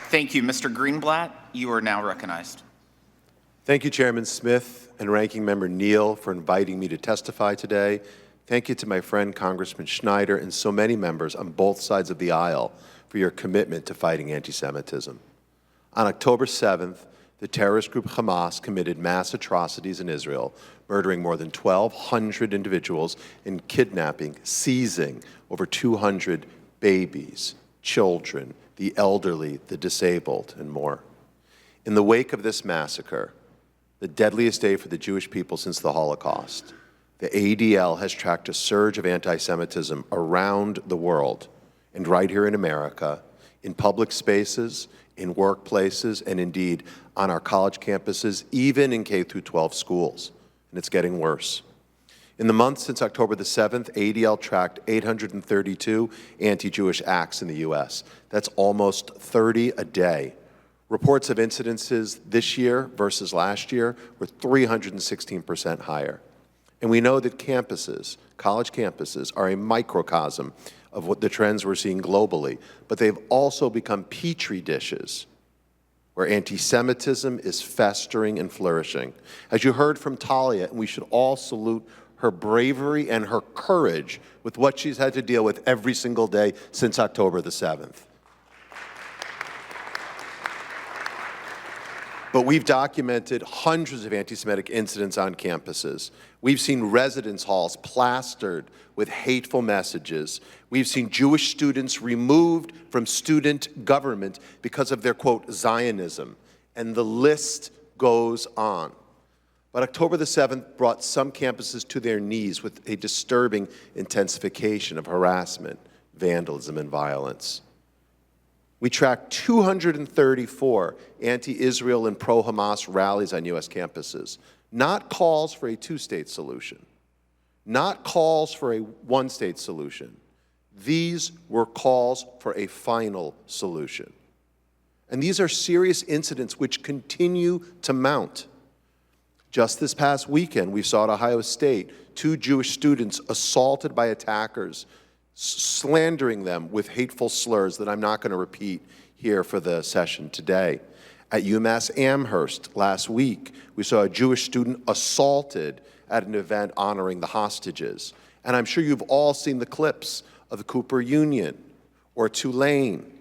Thank you. Mr. Greenblatt, you are now recognized. Thank you, Chairman Smith and Ranking Member Neal, for inviting me to testify today. Thank you to my friend Congressman Schneider and so many members on both sides of the aisle for your commitment to fighting anti-Semitism. On October 7th, the terrorist group Hamas committed mass atrocities in Israel, murdering more than 1,200 individuals and kidnapping, seizing over 200 babies, children, the elderly, the disabled, and more. In the wake of this massacre, the deadliest day for the Jewish people since the Holocaust, the ADL has tracked a surge of anti-Semitism around the world, and right here in America, in public spaces, in workplaces, and indeed on our college campuses, even in K-12 schools. And it's getting worse. In the months since October the 7th, ADL tracked 832 anti-Jewish acts in the U.S. That's almost 30 a day. Reports of incidences this year versus last year were 316% higher. And we know that campuses, college campuses, are a microcosm of what the trends we're seeing globally, but they've also become petri dishes where anti-Semitism is festering and flourishing. As you heard from Talia, and we should all salute her bravery and her courage with what she's had to deal with every single day since October the 7th. But we've documented hundreds of anti-Semitic incidents on campuses. We've seen residence halls plastered with hateful messages. We've seen Jewish students removed from student government because of their, quote, Zionism. And the list goes on. But October the 7th brought some campuses to their knees with a disturbing intensification of harassment, vandalism, and violence. We tracked 234 anti-Israel and pro-Hamas rallies on U.S. campuses, not calls for a two-state solution, not calls for a one-state solution. These were calls for a final solution. And these are serious incidents which continue to mount. Just this past weekend, we saw at Ohio State 2 Jewish students assaulted by attackers, slandering them with hateful slurs that I'm not going to repeat here for the session today. At UMass Amherst last week, we saw a Jewish student assaulted at an event honoring the hostages. And I'm sure you've all seen the clips of the Cooper Union, or Tulane,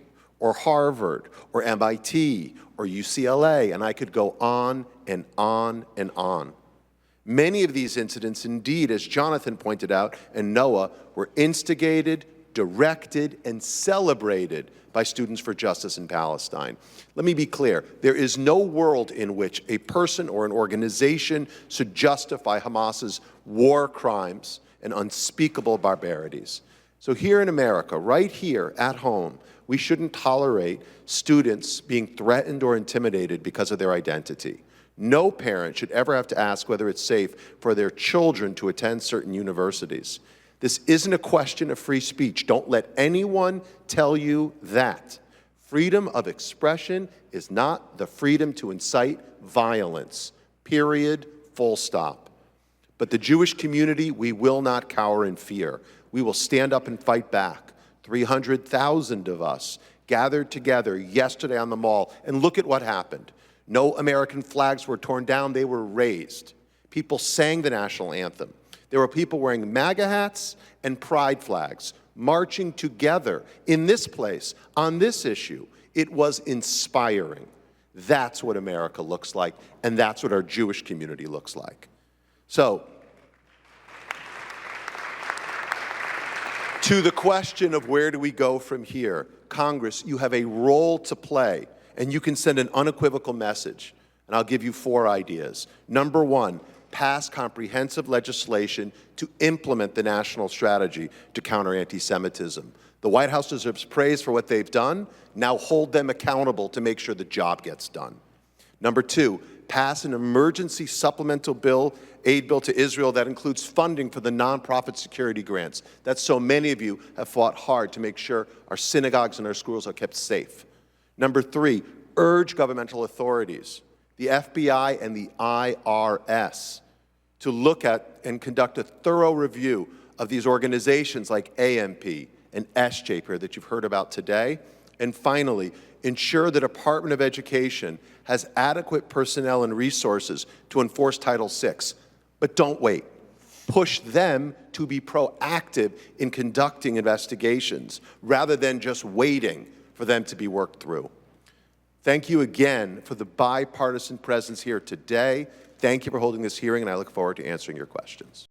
or Harvard, or MIT, or UCLA, and I could go on and on and on. Many of these incidents, indeed, as Jonathan pointed out, and Noah, were instigated, directed, and celebrated by Students for Justice in Palestine. Let me be clear. There is no world in which a person or an organization should justify Hamas's war crimes and unspeakable barbarities. So here in America, right here at home, we shouldn't tolerate students being threatened or intimidated because of their identity. No parent should ever have to ask whether it's safe for their children to attend certain universities. This isn't a question of free speech. Don't let anyone tell you that. Freedom of expression is not the freedom to incite violence. Period. Full stop. But the Jewish community, we will not cower in fear. We will stand up and fight back. 300,000 of us gathered together yesterday on the Mall, and look at what happened. No American flags were torn down, they were raised. People sang the national anthem. There were people wearing MAGA hats and pride flags, marching together in this place, on this issue. It was inspiring. That's what America looks like, and that's what our Jewish community looks like. So, to the question of where do we go from here, Congress, you have a role to play, and you can send an unequivocal message. And I'll give you 4 ideas. Number 1, pass comprehensive legislation to implement the national strategy to counter anti-Semitism. The White House deserves praise for what they've done. Now hold them accountable to make sure the job gets done. Number 2, pass an emergency supplemental bill, aid bill to Israel that includes funding for the nonprofit security grants that so many of you have fought hard to make sure our synagogues and our schools are kept safe. Number 3, urge governmental authorities, the FBI and the IRS, to look at and conduct a thorough review of these organizations like AMP and SJP that you've heard about today. And finally, ensure the Department of Education has adequate personnel and resources to enforce Title VI. But don't wait. Push them to be proactive in conducting investigations rather than just waiting for them to be worked through. Thank you again for the bipartisan presence here today. Thank you for holding this hearing, and I look forward to answering your questions.